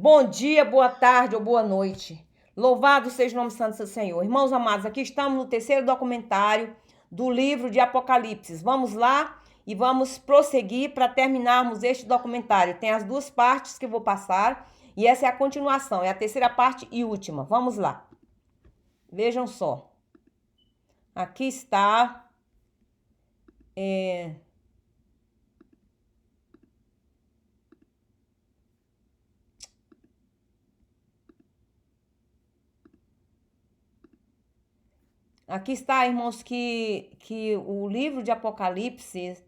Bom dia, boa tarde ou boa noite. Louvado seja o nome santo do Senhor. Irmãos amados, aqui estamos no terceiro documentário do livro de Apocalipse. Vamos lá e vamos prosseguir para terminarmos este documentário. Tem as duas partes que eu vou passar e essa é a continuação, é a terceira parte e última. Vamos lá. Vejam só. Aqui está... Aqui está, irmãos, que o livro de Apocalipse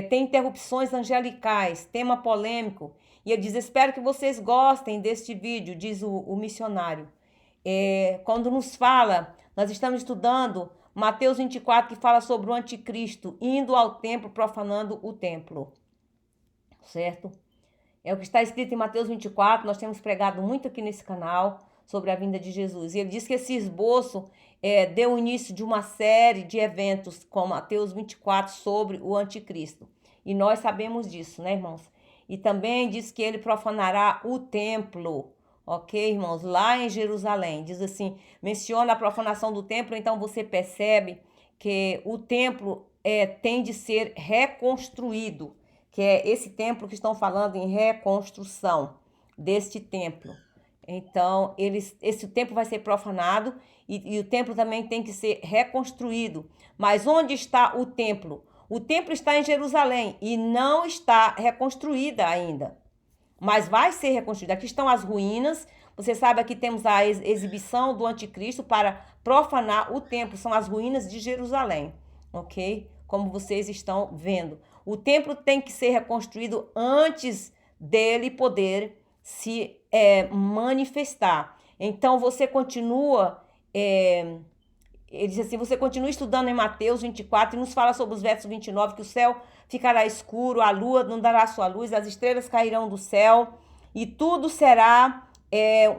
tem interrupções angelicais, tema polêmico. E ele diz, espero que vocês gostem deste vídeo, diz o missionário. Quando nos fala, nós estamos estudando Mateus 24, que fala sobre o anticristo, indo ao templo, profanando o templo. Certo? É o que está escrito em Mateus 24, nós temos pregado muito aqui nesse canal sobre a vinda de Jesus. E ele diz que esse esboço deu início de uma série de eventos, como Mateus 24, sobre o anticristo. E nós sabemos disso, né, irmãos? E também diz que ele profanará o templo, ok, irmãos? Lá em Jerusalém. Diz assim, menciona a profanação do templo, então você percebe que o templo tem de ser reconstruído, que é esse templo que estão falando em reconstrução deste templo. Então, esse templo vai ser profanado e o templo também tem que ser reconstruído. Mas onde está o templo? O templo está em Jerusalém e não está reconstruída ainda. Mas vai ser reconstruída. Aqui estão as ruínas. Você sabe, aqui temos a exibição do anticristo para profanar o templo. São as ruínas de Jerusalém, ok? Como vocês estão vendo. O templo tem que ser reconstruído antes dele poder se manifestar. Então, você continua... ele diz assim, você continua estudando em Mateus 24 e nos fala sobre os versos 29, que o céu ficará escuro, a lua não dará sua luz, as estrelas cairão do céu e tudo será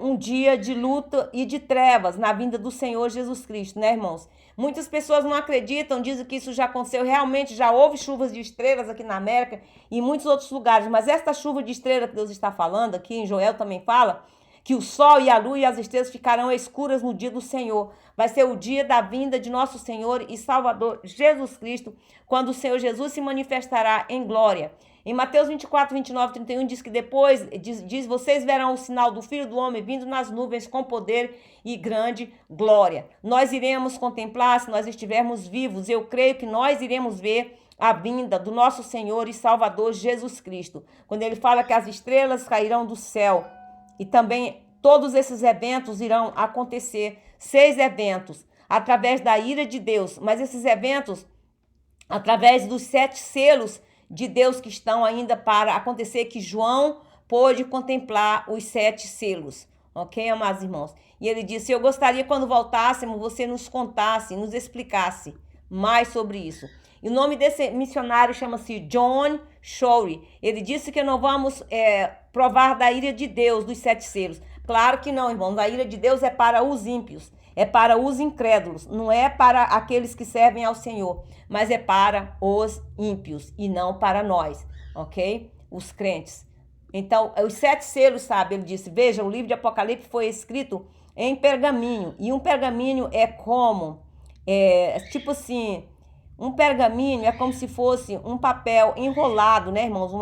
um dia de luta e de trevas na vinda do Senhor Jesus Cristo, né, irmãos? Muitas pessoas não acreditam, dizem que isso já aconteceu, realmente já houve chuvas de estrelas aqui na América e em muitos outros lugares, mas esta chuva de estrelas que Deus está falando, aqui em Joel também fala, que o sol e a lua e as estrelas ficarão escuras no dia do Senhor. Vai ser o dia da vinda de nosso Senhor e Salvador Jesus Cristo, quando o Senhor Jesus se manifestará em glória. Em Mateus 24, 29, 31 diz que depois, diz, vocês verão o sinal do Filho do Homem vindo nas nuvens com poder e grande glória. Nós iremos contemplar, se nós estivermos vivos, eu creio que nós iremos ver a vinda do nosso Senhor e Salvador Jesus Cristo. Quando ele fala que as estrelas cairão do céu e também todos esses eventos irão acontecer, 6 eventos, através da ira de Deus, mas esses eventos, através dos 7 selos de Deus que estão ainda para acontecer, que João pôde contemplar os 7 selos, ok, amados irmãos? E ele disse, eu gostaria quando voltássemos, você nos contasse, nos explicasse mais sobre isso. E o nome desse missionário chama-se John Shorey. Ele disse que não vamos provar da ira de Deus, dos 7 selos. Claro que não, irmãos, a ira de Deus é para os ímpios, é para os incrédulos, não é para aqueles que servem ao Senhor, mas é para os ímpios e não para nós, ok? Os crentes. Então, os 7 selos, sabe, ele disse, veja, o livro de Apocalipse foi escrito em pergaminho, e um pergaminho é como, tipo assim, um pergaminho é como se fosse um papel enrolado, né, irmãos,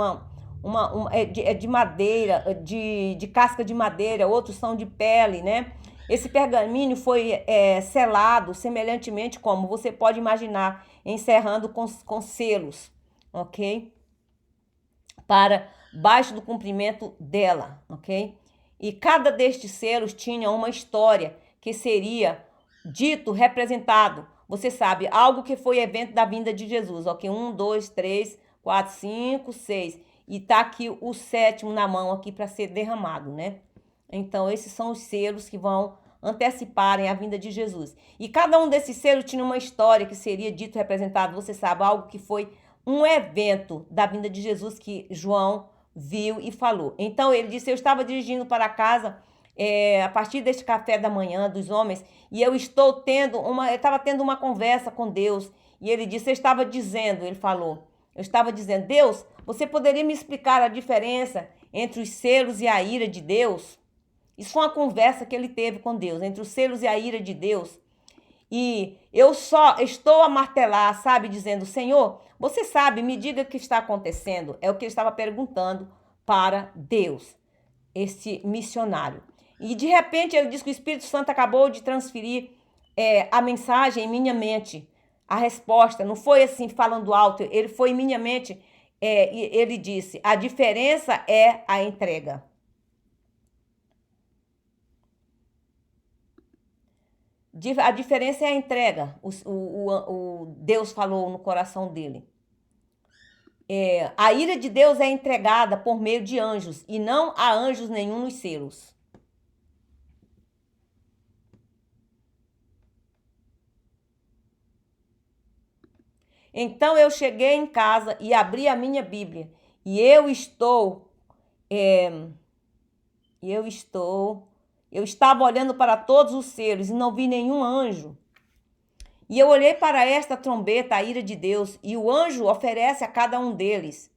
de madeira, de casca de madeira, outros são de pele, né? Esse pergaminho foi selado semelhantemente como você pode imaginar, encerrando com selos, ok? Para baixo do comprimento dela, ok? E cada destes selos tinha uma história que seria dito, representado, você sabe, algo que foi evento da vinda de Jesus, ok? 1, 2, 3, 4, 5, 6. E tá aqui o 7º na mão aqui para ser derramado, né? Então, esses são os selos que vão anteciparem a vinda de Jesus. E cada um desses selos tinha uma história que seria dito, representado, você sabe, algo que foi um evento da vinda de Jesus que João viu e falou. Então, ele disse, eu estava dirigindo para casa a partir deste café da manhã dos homens e eu estava tendo uma conversa com Deus. E ele disse, ele estava dizendo, Deus, você poderia me explicar a diferença entre os selos e a ira de Deus. Isso foi uma conversa que ele teve com Deus, entre os selos e a ira de Deus. E eu só estou a martelar, sabe, dizendo, Senhor, você sabe, me diga o que está acontecendo. É o que ele estava perguntando para Deus, esse missionário. E de repente ele diz que o Espírito Santo acabou de transferir a mensagem em minha mente. A resposta não foi assim falando alto, ele foi em minha mente. Ele disse, a diferença é a entrega. A diferença é a entrega. O Deus falou no coração dele. A ira de Deus é entregada por meio de anjos, e não há anjos nenhum nos selos. Então eu cheguei em casa e abri a minha Bíblia, e eu estava olhando para todos os selos e não vi nenhum anjo. E eu olhei para esta trombeta, a ira de Deus, e o anjo oferece a cada um deles.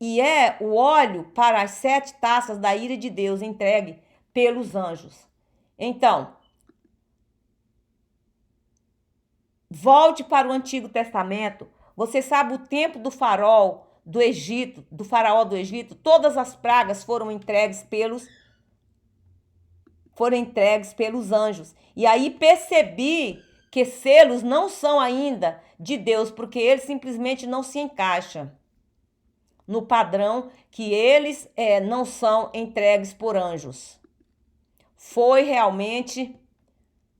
E é o óleo para as 7 taças da ira de Deus entregue pelos anjos. Então, volte para o Antigo Testamento. Você sabe o tempo do faraó do Egito, todas as pragas foram entregues pelos anjos. E aí percebi que selos não são ainda de Deus, porque eles simplesmente não se encaixam no padrão que eles não são entregues por anjos. Foi realmente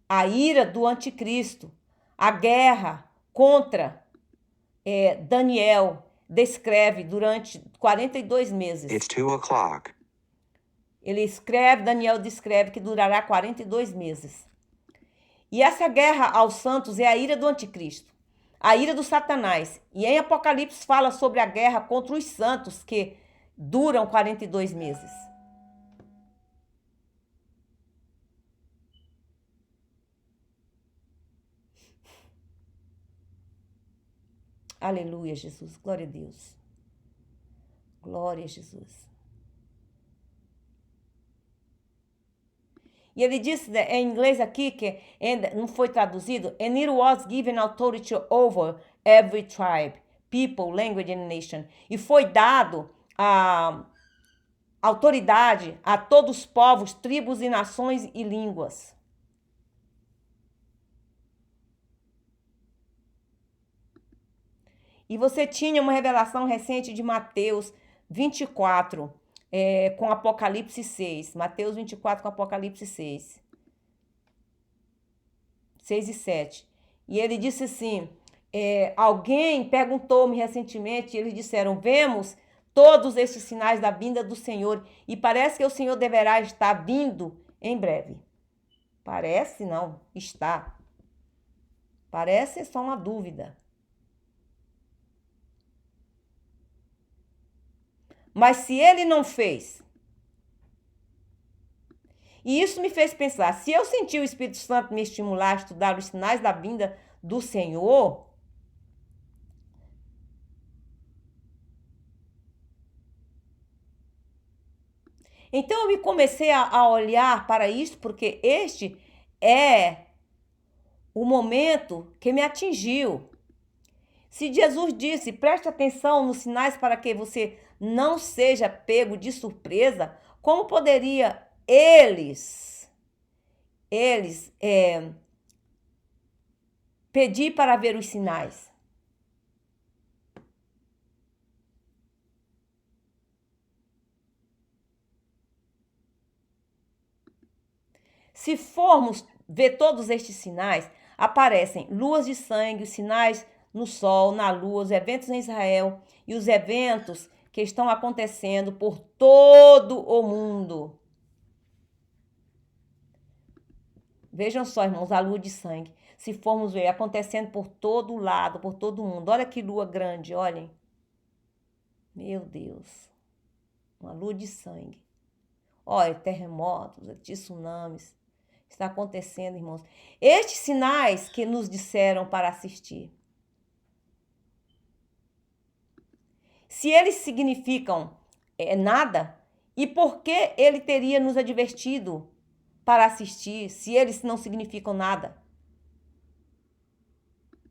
a ira do anticristo, a guerra contra Daniel descreve durante 42 meses. It's 2:00. Daniel descreve que durará 42 meses. E essa guerra aos santos é a ira do anticristo, a ira do Satanás. E em Apocalipse fala sobre a guerra contra os santos que duram 42 meses. Aleluia, Jesus. Glória a Deus. Glória a Jesus. E ele disse em inglês aqui, que não foi traduzido, and it was given authority over every tribe, people, language and nation. E foi dado a autoridade a todos os povos, tribos e nações e línguas. E você tinha uma revelação recente de Mateus 24, com Apocalipse 6. Mateus 24 com Apocalipse 6. 6 e 7. E ele disse assim, alguém perguntou-me recentemente, eles disseram, vemos todos esses sinais da vinda do Senhor, e parece que o Senhor deverá estar vindo em breve. Parece não, está. Parece só uma dúvida. Mas se ele não fez, e isso me fez pensar, se eu senti o Espírito Santo me estimular a estudar os sinais da vinda do Senhor, então eu me comecei a olhar para isso, porque este é o momento que me atingiu. Se Jesus disse, preste atenção nos sinais para que você não seja pego de surpresa, como poderia eles pedir para ver os sinais? Se formos ver todos estes sinais, aparecem luas de sangue, os sinais no sol, na lua, os eventos em Israel e os eventos que estão acontecendo por todo o mundo. Vejam só, irmãos, a lua de sangue. Se formos ver, acontecendo por todo lado, por todo mundo. Olha que lua grande, olhem. Meu Deus. Uma lua de sangue. Olha, terremotos, tsunamis. Está acontecendo, irmãos. Estes sinais que nos disseram para assistir. Se eles significam É nada. E por que ele teria nos advertido para assistir, se eles não significam nada?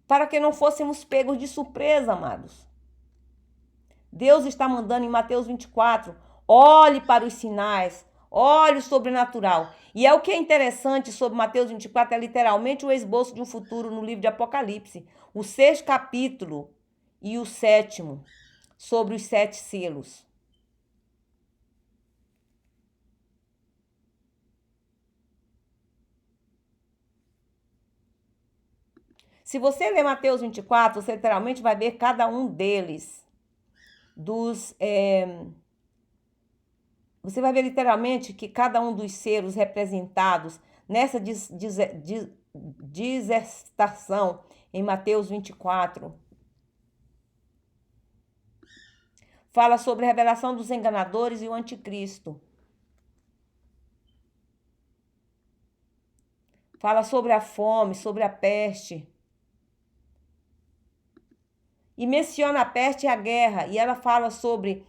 Para que não fôssemos pegos de surpresa, amados. Deus está mandando em Mateus 24, olhe para os sinais, olhe o sobrenatural. E é o que é interessante sobre Mateus 24, é literalmente o esboço de um futuro no livro de Apocalipse. O 6º capítulo e o 7º, sobre os 7 selos. Se você ler Mateus 24, você literalmente vai ver cada um deles. Você vai ver literalmente que cada um dos seres representados nessa dissertação em Mateus 24 fala sobre a revelação dos enganadores e o anticristo. Fala sobre a fome, sobre a peste. E menciona a peste e a guerra. E ela fala sobre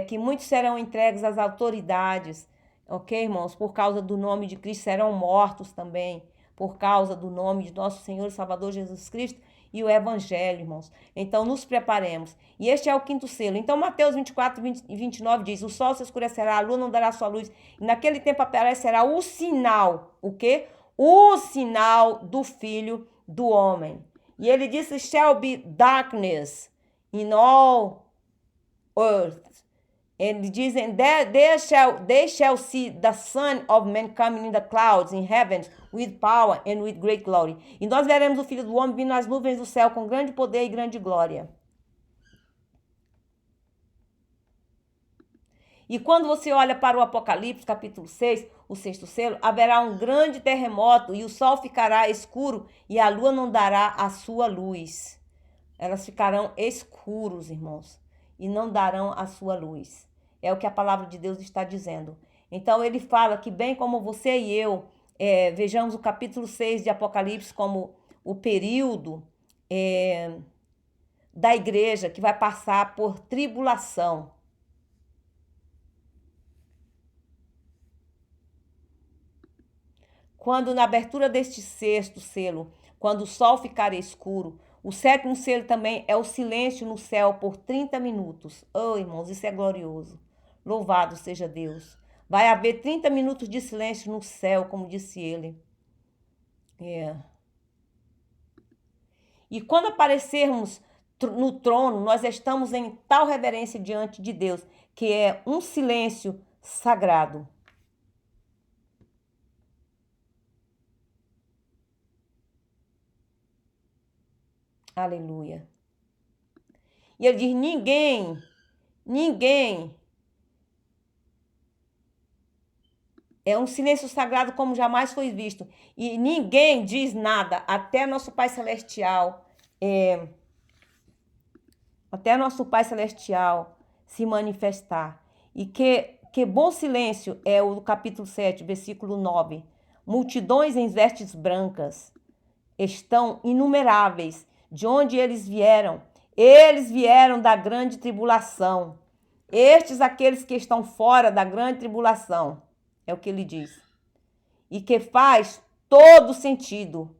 que muitos serão entregues às autoridades. Ok, irmãos? Por causa do nome de Cristo serão mortos também. Por causa do nome de nosso Senhor e Salvador Jesus Cristo e o Evangelho, irmãos. Então, nos preparemos. E este é o 5º selo. Então, Mateus 24 e 29 diz, o sol se escurecerá, a lua não dará sua luz. E naquele tempo aparecerá o sinal. O quê? O sinal do Filho do Homem. E ele disse, shall be darkness in all earth. Ele diz, they shall see the Son of Man coming in the clouds in heaven with power and with great glory. E nós veremos o Filho do Homem vindo nas nuvens do céu com grande poder e grande glória. E quando você olha para o Apocalipse, capítulo 6, o 6º selo, haverá um grande terremoto e o sol ficará escuro e a lua não dará a sua luz. Elas ficarão escuros, irmãos, e não darão a sua luz. É o que a palavra de Deus está dizendo. Então, ele fala que bem como você e eu vejamos o capítulo 6 de Apocalipse como o período da igreja que vai passar por tribulação. Quando na abertura deste 6º selo, quando o sol ficar escuro, o 7º selo também é o silêncio no céu por 30 minutos. Oh, irmãos, isso é glorioso. Louvado seja Deus. Vai haver 30 minutos de silêncio no céu, como disse ele. E quando aparecermos no trono, nós estamos em tal reverência diante de Deus, que é um silêncio sagrado. Aleluia. E ele diz, ninguém é um silêncio sagrado como jamais foi visto. E ninguém diz nada até nosso Pai Celestial, se manifestar. E que bom silêncio é o capítulo 7, versículo 9. Multidões em vestes brancas estão inumeráveis. De onde eles vieram? Eles vieram da grande tribulação. Estes aqueles que estão fora da grande tribulação. É o que ele diz. E que faz todo sentido.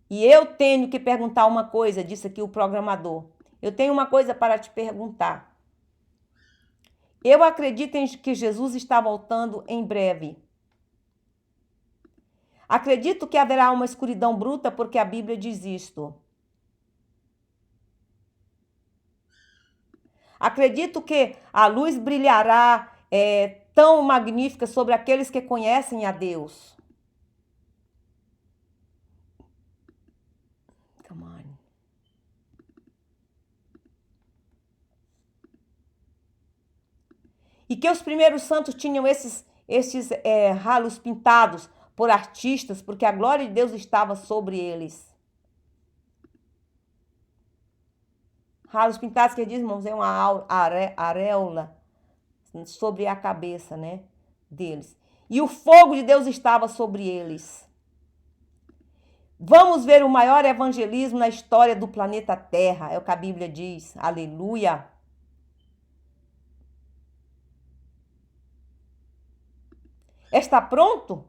E eu tenho que perguntar uma coisa, disse aqui o programador. Eu tenho uma coisa para te perguntar. Eu acredito em que Jesus está voltando em breve. Acredito que haverá uma escuridão bruta porque a Bíblia diz isto. Acredito que a luz brilhará tão magnífica sobre aqueles que conhecem a Deus. Come on. E que os primeiros santos tinham esses ralos pintados por artistas, porque a glória de Deus estava sobre eles. Ralos pintados, que diz, irmãos, é uma areola sobre a cabeça, né, deles. E o fogo de Deus estava sobre eles. Vamos ver o maior evangelismo na história do planeta Terra, é o que a Bíblia diz. Aleluia. Está pronto?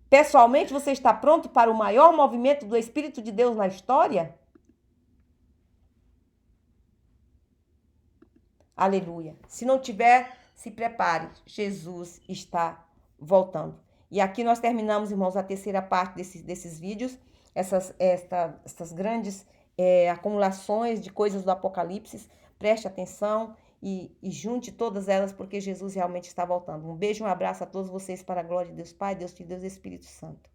Pessoalmente, você está pronto para o maior movimento do Espírito de Deus na história? Aleluia. Se não tiver, se prepare. Jesus está voltando. E aqui nós terminamos, irmãos, a terceira parte desses vídeos. Essas grandes acumulações de coisas do Apocalipse. Preste atenção e junte todas elas, porque Jesus realmente está voltando. Um beijo, um abraço a todos vocês para a glória de Deus Pai, Deus Filho, Deus Espírito Santo.